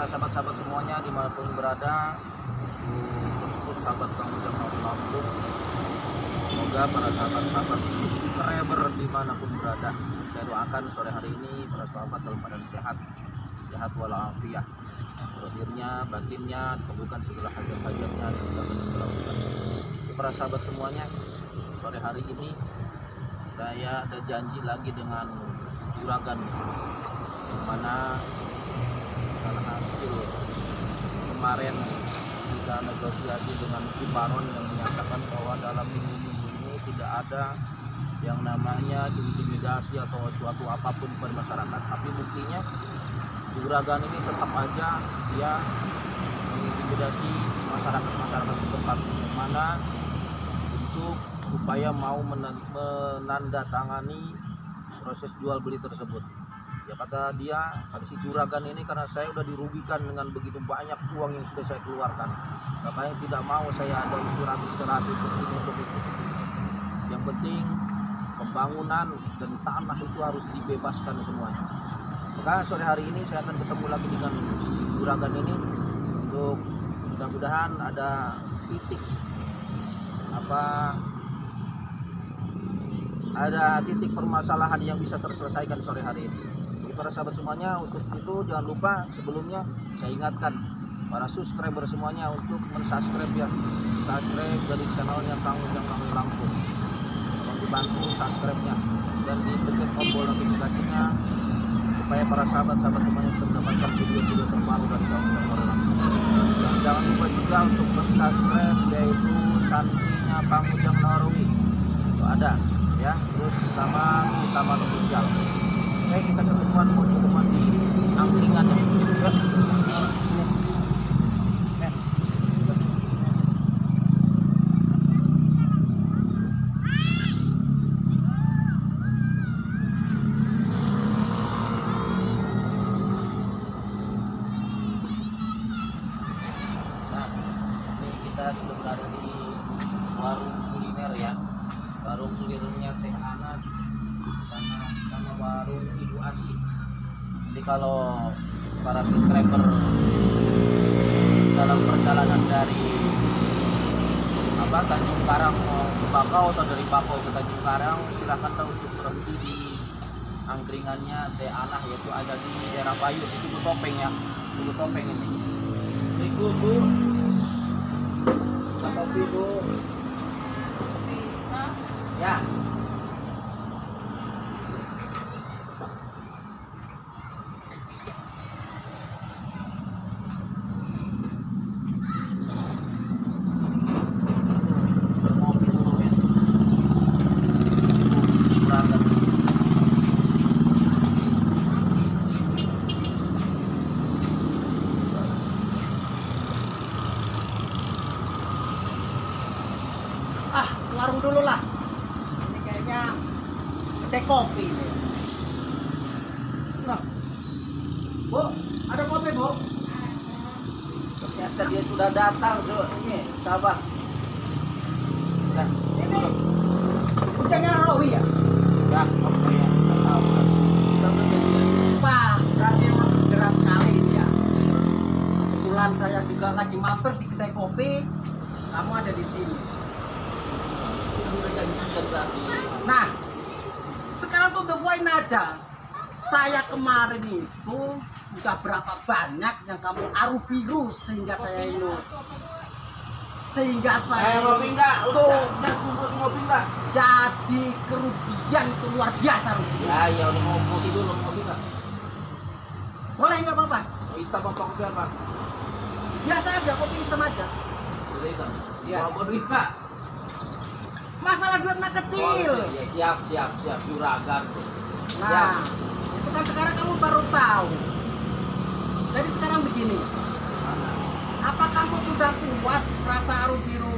para sahabat-sahabat semuanya dimanapun berada, terus sahabat Kang Ujang Lampung. Semoga para sahabat-sahabat subscriber dimanapun berada, saya doakan sore hari ini para sahabat dalam keadaan sehat walafiat, zahirnya, batinnya, dikabulkan segala hajat-hajatnya, dan dapat segala urusan. Para sahabat semuanya, sore hari ini saya ada janji lagi dengan Juragan, yang mana karena hasil kemarin kita negosiasi dengan Kiparon yang menyatakan bahwa dalam minggu-minggu ini tidak ada yang namanya intimidasi atau suatu apapun pada masyarakat. Tapi buktinya Juragan ini tetap aja dia mengintimidasi masyarakat setempat, mana untuk supaya mau menandatangani proses jual beli tersebut. Ya kata si Juragan ini, karena saya udah dirugikan dengan begitu banyak uang yang sudah saya keluarkan, makanya tidak mau saya ada istirahat untuk itu. Yang penting pembangunan dan tanah itu harus dibebaskan semuanya. Maka sore hari ini saya akan ketemu lagi dengan si Juragan ini untuk mudah-mudahan ada titik permasalahan yang bisa terselesaikan sore hari ini. Para sahabat semuanya, untuk itu jangan lupa sebelumnya saya ingatkan para subscriber semuanya untuk mensubscribe ya, subscribe dari channelnya Kang Ujang Lampung. Tolong dibantu subscribe-nya dan dipencet tombol notifikasinya supaya para sahabat-sahabat semuanya bisa mendapatkan video-video terbaru dari Kang Ujang Lampung. Dan jangan lupa juga untuk mensubscribe yaitu santrinya Kang Ujang Narawi. Itu ada ya, terus sama kita official. Oke, kita ketemuan di angkringan ya. Nah, ini kita sudah berada di warung kuliner ya. Warung kulinernya Teh Ana sama warung Ibu Asih. Jadi kalau para subscriber dalam perjalanan dari Tanjung Karang mau ke Bakau atau dari Bakau ke Tanjung Karang, silahkan untuk berhenti di angkringannya Teh Ana, yaitu ada di daerah Bayu, di Tugu Topeng ya. Tugu Topeng ini. Berikut Bu. Kopi Bu. Ya. Warung dulu lah. Ini kayaknya kedai kopi ini. Nah, Bu, ada kopi Bu? Ternyata dia sudah datang, ini sahabat. Nah, Ini puncaknya Rawi ya? ya, apa ya? Tahu. Wah, berarti emang berat sekali ini ya. Kebetulan saya juga lagi mampir di kedai kopi. Kamu ada di sini. Nah, sekarang tuh the point aja. Saya kemarin itu sudah berapa banyak yang kamu aru biru sehingga saya itu Ngopi enggak? tuh Ngopi enggak? jadi kerugian itu luar biasa rugian. Ya udah mau ngopi dulu, ngopi enggak? Boleh nggak apa-apa? Hitam apa kopi apa? Biasa aja, kopi hitam aja. Udah hitam. Iya. Mau duit enggak? Masalah duit mah kecil. Ya, siap Juragan. Nah, itu kan sekarang kamu baru tahu. Jadi sekarang begini, apa kamu sudah puas rasa aru biru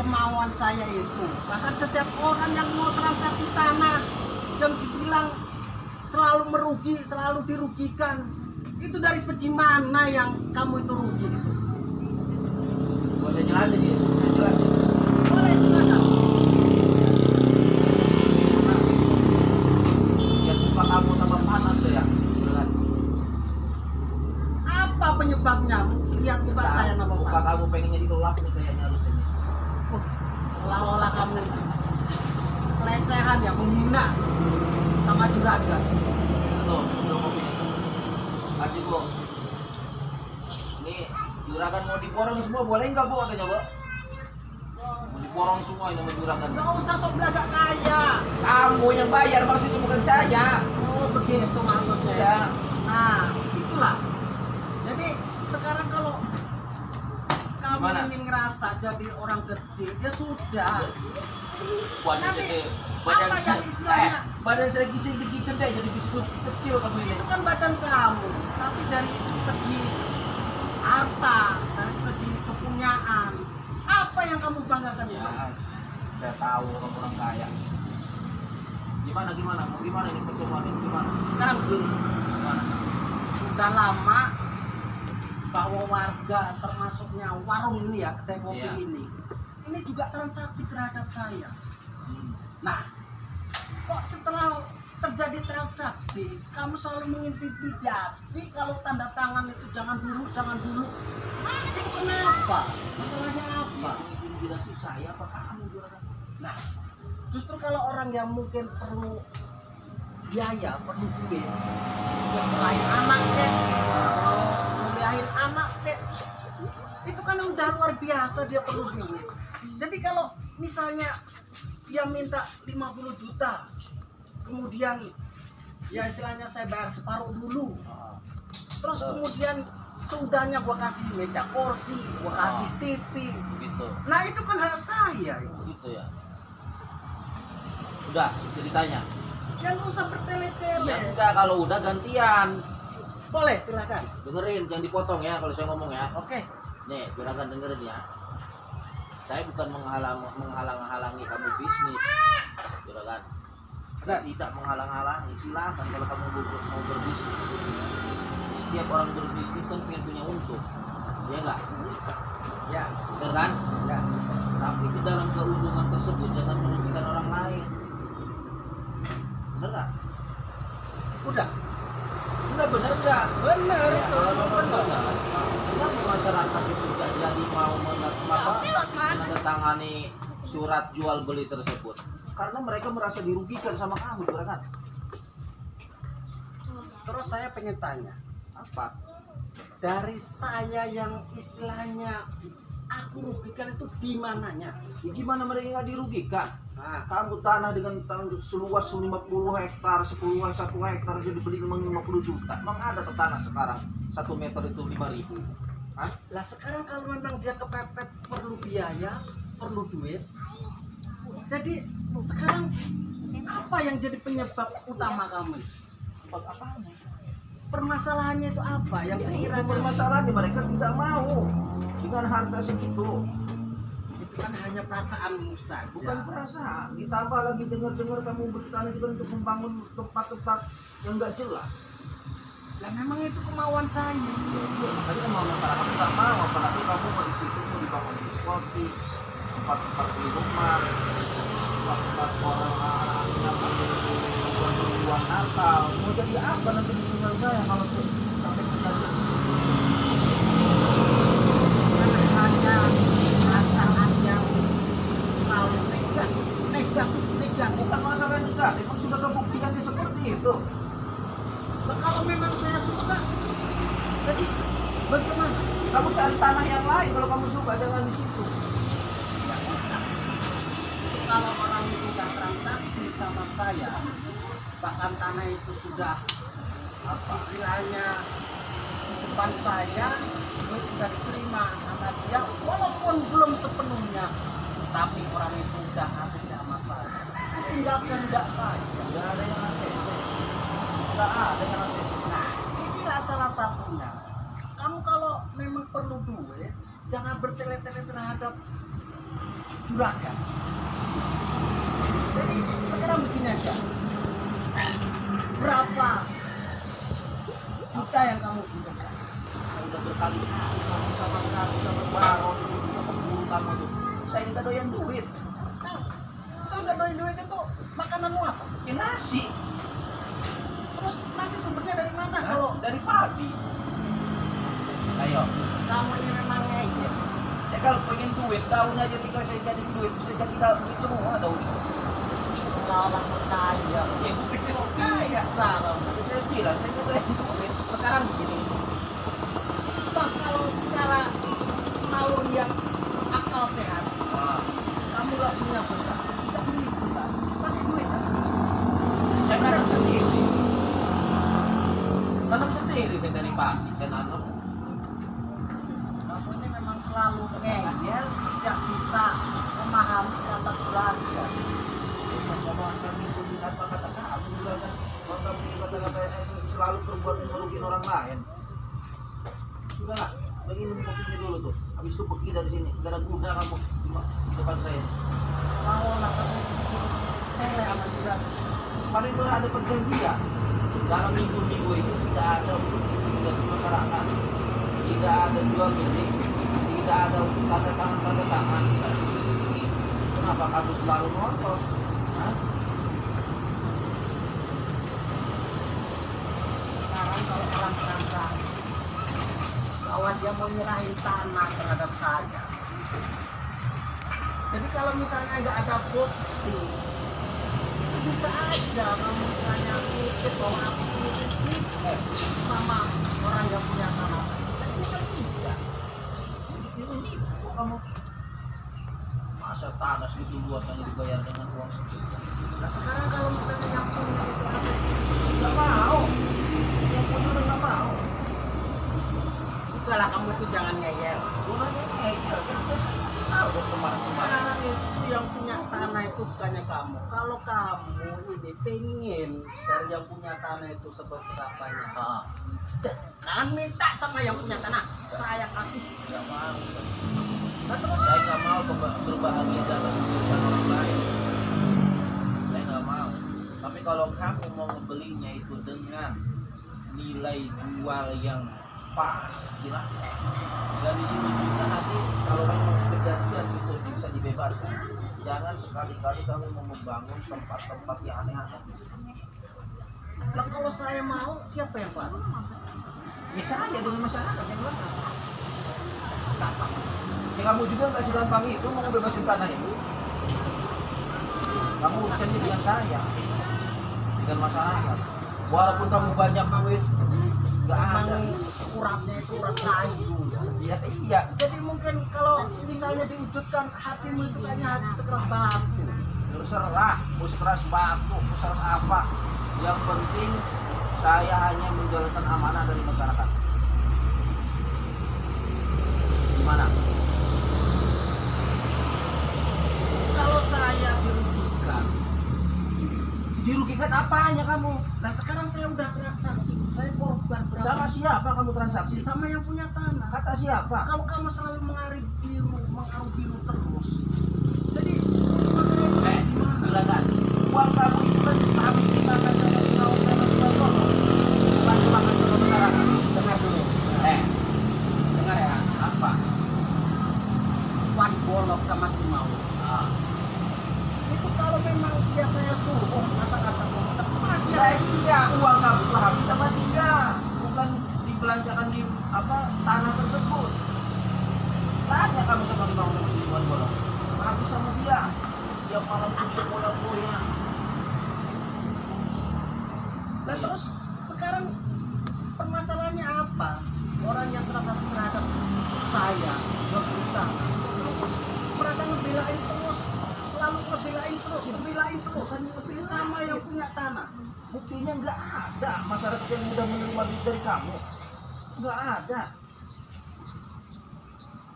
kemauan saya itu? Bahkan setiap orang yang mau transaksi tanah yang dibilang selalu merugi, selalu dirugikan, itu dari segi mana yang kamu itu rugi itu? Saya jelasin ya, saya jelasin. Boleh, silakan. Ya, muka kamu tambah panas ya. guna sama juragan. Tuh, udah kopi. Kasih Bu. Ini juragan mau diborong semua boleh nggak Bu katanya Bu? Mau diborong semua ini sama juragan. Nggak usah sok belagak kaya. Kamu yang bayar maksudnya bukan saya. Oh begitu maksudnya ya. Nah itulah. Jadi sekarang kalau kamu Gimana? ini ngerasa jadi orang kecil, ya sudah. Waduh, Nanti jadi apa yang istilahnya? badan saya kecil dikit deh jadi biskuit kecil kamu ini. Itu kan badan kamu, tapi dari segi harta, dari segi kepunyaan, apa yang kamu banggakan Ya, itu? saya tahu kamu orang kaya. Gimana? Mau gimana ini pertemuan ini gimana? Sekarang begini, Gimana? sudah lama bahwa warga termasuknya warung ini ya, kedai kopi Iya. ini juga transaksi terhadap saya. Hmm. Nah, kok setelah terjadi transaksi, kamu selalu mengintimidasi kalau tanda tangan itu jangan dulu. Itu kenapa? Masalahnya apa? Intimidasi saya apa kamu juragan? Nah, justru kalau orang yang mungkin perlu biaya, perlu duit, yang lain anak deh, kuliahin anak deh, itu kan udah luar biasa dia perlu duit. Jadi kalau misalnya dia minta 50 juta, kemudian ya istilahnya saya bayar separuh dulu, terus kemudian seudahnya gua kasih meja kursi, gua kasih TV, Gitu. nah itu kan hak saya. Gitu ya. Udah, ceritanya. Yang nggak usah bertele-tele. Ya enggak, kalau udah gantian. Boleh, silakan. Dengerin, jangan dipotong ya kalau saya ngomong ya. Oke. Nih, juragan dengerin ya. Saya bukan menghalang-halangi kamu bisnis, juragan. Saya tidak menghalang-halangi. Silakan kalau kamu mau berbisnis. Setiap orang berbisnis kan punya untung, ya enggak? Ya. Bener kan? Ya. Tapi di dalam keuntungan tersebut jangan merugikan orang lain. Bener nggak? Udah. Enggak bener nggak? Benar Ya, itu. kalau memang benar, kenapa masyarakat itu nggak jadi mau menandatangani surat jual beli tersebut? Karena mereka merasa dirugikan sama kamu, juragan. Terus saya pengen tanya, Apa? dari saya yang istilahnya aku rugikan itu di mananya? Ya, gimana mereka nggak dirugikan? Nah, Kamu tanah dengan seluas 50 hektar, 1 hektar jadi beli memang 50 juta. Emang ada tuh tanah sekarang 1 meter itu 5.000. Hah? lah sekarang kalau memang dia kepepet perlu biaya, perlu duit. Jadi sekarang apa yang jadi penyebab utama kamu? Buat apaan? Permasalahannya itu apa? Yang Itu sekiranya permasalahan mereka tidak mau dengan harga segitu. itu kan hanya perasaanmu saja. Bukan perasaan, ditambah lagi dengar-dengar kamu bertani juga untuk membangun tempat-tempat yang nggak jelas. Lah memang itu kemauan saya. Ya, makanya mau masyarakat nggak mau, apalagi kamu mau di situ mau dibangun diskotik, tempat-tempat di rumah, tempat-tempat orang buat Natal. Mau jadi apa nanti di tinggal saya kalau sampai terjadi? Hanya perasaan yang selalu negatif. Bukan masalah negatif, memang sudah kebuktikan seperti itu. Nah, kalau memang saya suka, jadi bagaimana? Kamu cari tanah yang lain kalau kamu suka, jangan di situ. Tidak bisa. Kalau orang itu sudah transaksi sama saya, bahkan tanah itu sudah apa istilahnya di depan saya, duit sudah diterima sama dia, walaupun belum sepenuhnya, tapi orang itu sudah kasih sama saya. Tinggal kehendak saya. Tidak ada yang ngasih. Tidak ada yang ngasih. Nah, inilah salah satunya. Kamu kalau memang perlu duit, jangan bertele-tele terhadap juragan. Jadi sekarang begini aja. Berapa juta yang kamu butuhkan? Saya udah berkali-kali ngomong sama kamu, sama baron, sama guru kamu tuh. Saya tidak doyan duit. Tahu nggak doyan duit itu makananmu apa? Ya nasi. Terus nasi sumbernya dari mana? Hah? Kalau Dari pagi. Ayo. kamu ini memang ngejek, Saya kalau pengen duit, daun aja tinggal saya jadi duit, bisa jadi duit semua daun itu. seolah sekali Bisa kamu. Tapi saya bilang saya juga yang duit. Sekarang begini. Bang, kalau secara naluri yang akal sehat, Nah, kamu gak punya bekas, bisa beli bekas. Pakai duit kan? saya nanam sendiri. Tanam sendiri saya dari pagi saya nanam. Kamu ini memang selalu ngeyel, tidak bisa memahami kata belanja. Saya coba kami melihat kata kamu juga kan. Kalau kamu kata-kata itu selalu perbuatan merugikan orang lain. Sudah lah, lagi minum kopinya dulu tuh. Habis itu pergi dari sini. Gak ada guna kamu di depan saya. Seolah-olah kamu bikin sepele sama juga. Paling sudah ada perjanjian. Dalam minggu-minggu ini tidak ada obligasi masyarakat, tidak ada jual beli, tidak ada tanda tangan. Kenapa kamu selalu ngotot? Hah? Sekarang kalau orang transaksi bahwa dia mau nyerahin tanah terhadap saya, jadi kalau misalnya nggak ada bukti, bisa aja kamu misalnya ngikut bahwa aku ngikut sama orang yang punya tanah, dan bisa tidak. Ini kamu masa tanah segitu luas yang dibayar dengan uang segitu? Nah sekarang kalau misalnya yang punya itu aset, Nggak mau. Yang punya udah nggak mau. sudahlah kamu itu jangan ngeyel. Gunanya ngeyel, kan saya masih tahu dong kemarin-kemarin. Sekarang itu yang punya tanah itu bukannya kamu. Kalau kamu ini pengen dari yang punya tanah itu seberapanya, Ah, jangan minta sama yang punya tanah. Saya kasih. nggak mau. Nah, terus Saya nggak mau berbahagia di atas penderitaan orang lain. Saya nggak mau. Tapi kalau kamu mau membelinya itu dengan nilai jual yang pas, silahkan. Dan di sini juga nanti kalau kamu mau kejadian itu bisa dibebaskan. Jangan sekali-kali kamu mau membangun tempat-tempat yang aneh-aneh. lah kalau saya mau, siapa yang bantu? Ya saya dengan masyarakat yang mana? Sekarang. Ya kamu juga nggak segampang itu mau bebasin tanah itu. Kamu urusannya dengan saya, dengan masyarakat. Walaupun kamu banyak duit, nggak Memang ada. uratnya itu urat kayu. Iya, iya. Jadi mungkin kalau misalnya diwujudkan hatimu itu kayaknya hati sekeras batu. Terserah, mau sekeras batu, mau sekeras apa. Yang penting saya hanya menjalankan amanah dari masyarakat. Gimana? Kalau saya dirugikan, Dirugikan apanya kamu? nah sekarang saya udah transaksi, saya korban berapa? Sama siapa kamu transaksi? Sama yang punya tanah. Kata siapa? Kalau kamu selalu mengaruh biru terus, jadi Juragan, uang kamu itu kan habis dimakan sama sinau sama sinau, bukan dimakan sama masyarakat. dengar dulu, dengar ya, Apa? Wan Bolok sama si Mau. Ah. Itu kalau memang dia saya suruh kata-kata tepat ya. Iya, uang kamu itu habis sama dia, bukan dibelanjakan di apa tanah tersebut. Tanya kamu sama Bang Iwan Bolong, habis sama dia. Dia malam punya bola-bola. Nah terus sekarang permasalahannya apa? Orang yang transaksi terhadap saya berhutang merasa ngebelain terus, selalu ngebelain terus, ngebelain sama yang punya tanah. Buktinya nggak ada masyarakat yang mudah menerima duit dari kamu. Nggak ada.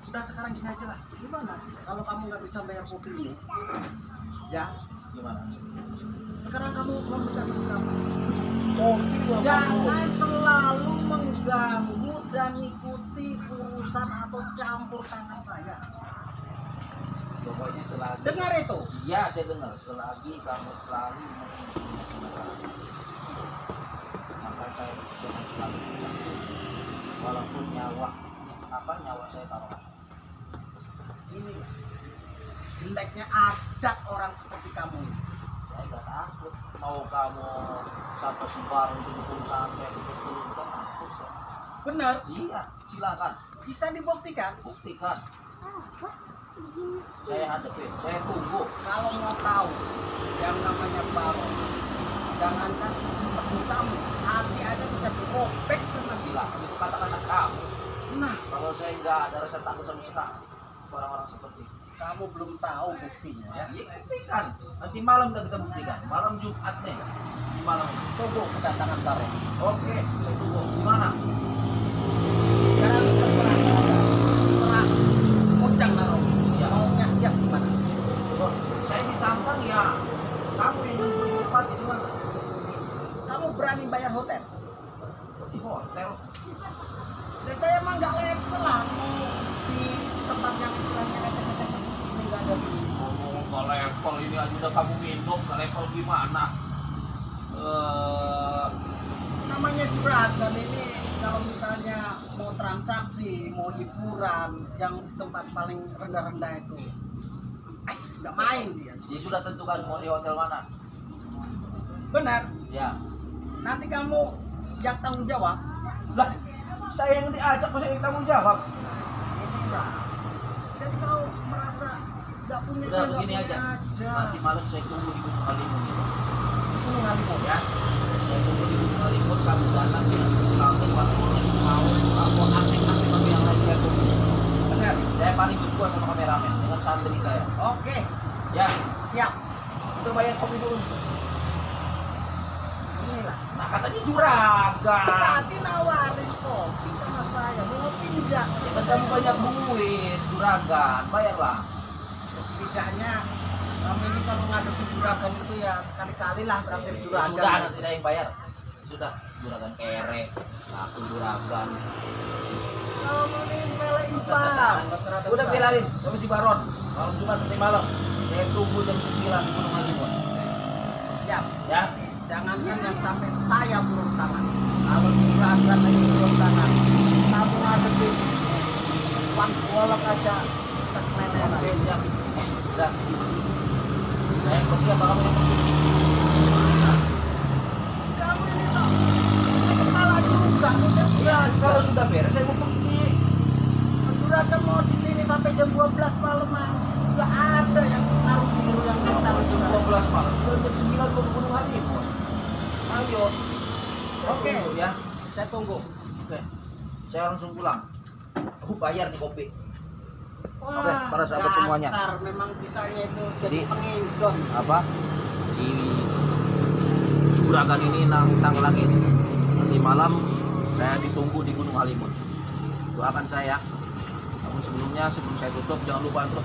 Udah sekarang gini aja lah. Gimana? Kalau kamu nggak bisa bayar kopi ini, ya Gimana? sekarang kamu meminta duit kamu. Kopi nggak mau. Jangan selalu mengganggu dan ikuti urusan atau campur tangan saya. Pokoknya selagi. Dengar itu. Iya, saya dengar. Selagi kamu selalu mengintimidasi masyarakat, maka saya jangan selalu bercampur. Walaupun nyawa saya taruhan. Ini jeleknya adat orang seperti kamu. Saya nggak takut. Mau kamu sampai sembarang itu sampai itu kan takut. Kok. Benar? Iya, silakan. Bisa dibuktikan. Buktikan. Saya hadapin, saya tunggu. Kalau mau tahu yang namanya baru, Jangankan teguh kamu, hati aja bisa dirobek sama Gila, itu kata-kata kamu. Nah, Kalau saya nggak ada rasa takut sama sekali orang-orang seperti itu. kamu belum tahu buktinya ya. Ya buktikan. Nanti malam udah kita buktikan. Malam Jumat nih. Di malam ini. Tunggu kedatangan Bareng. Oke, saya tunggu. Gimana? Sekarang terserah. Terserah Ujang Naro. Ya. Maunya siap di mana? Oh, saya ditantang ya. Kamu yang jemput di tempat itu kan Kamu berani bayar hotel? di hotel. Ya saya emang nggak level lah mau di tempat yang istilahnya lecet-lecet seperti ini nggak ada di. Oh, kalau level ini aja udah kamu minum, ke level gimana? Namanya juragan ini kalau misalnya mau transaksi, mau hiburan yang di tempat paling rendah-rendah itu, nggak main dia. Ya sudah tentukan mau di hotel mana? Benar. Ya. Nanti kamu yang tanggung jawab. Lah, saya yang diajak masa yang tanggung jawab. Ini lah. Jadi kalau merasa nggak punya Udah nggak begini punya aja. Nanti malam saya tunggu di Gunung Halimun gitu. Gunung Halimun. Ya. Saya tunggu di Gunung Halimun, kamu datang langsung waktu mau aku aktif-aktif sama yang lain saya tunggu. Benar. Saya paling berdua sama kameramen dengan santri saya. Oke, Ya, siap. kita bayar kopi dulu. Inilah. Nah katanya juragan. Tadi nawarin kopi sama saya, mau pinjam. Ya kan kamu banyak duit, juragan, bayarlah. Setidaknya kami ini kalau ngadepin juragan itu ya sekali-kali lah terakhir Ya juragan. sudah, nanti saya yang bayar. Sudah, juragan kere, aku juragan. Kamu ini melein banget. Udah bilangin sama si Baron, malam Jumat nanti malam. Saya tunggu jam 9 di Gunung Halimun. Siap. Ya, Jangankan yang sampai saya turun tangan. Kalau juragan lagi turun tangan, kamu ngadepin Wan Golok aja terkelenan. oke siap. Udah. Saya yang pergi apa kamu yang pergi? Kamu ini sok kepala juga, saya Ya, juragan. kalau sudah beres saya mau pergi. Juragan mau di sini sampai jam 12 malam mah. Nggak ada yang naruh biru yang minta Jam 12 malam, sudah jam 9 mau ke Gunung Halimun. Ayo. Oke. Tunggu ya. Saya tunggu. Oke. Saya langsung pulang. Aku bayar nih kopi. Wah, Oke, para sahabat semuanya. dasar memang bisanya itu jadi Jadi- penginjol. Apa? Si juragan ini nantang langit. Nanti malam saya ditunggu di Gunung Halimun. Doakan saya. Namun sebelumnya, sebelum saya tutup, jangan lupa untuk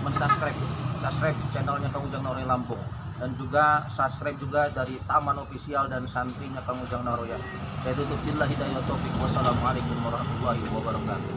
subscribe channelnya Kang Ujang Naroya Lampung, dan juga subscribe juga dari Taman Official dan santrinya Kang Ujang Naroya. Saya tutup billahi hidayah taufik. Wassalamualaikum warahmatullahi wabarakatuh.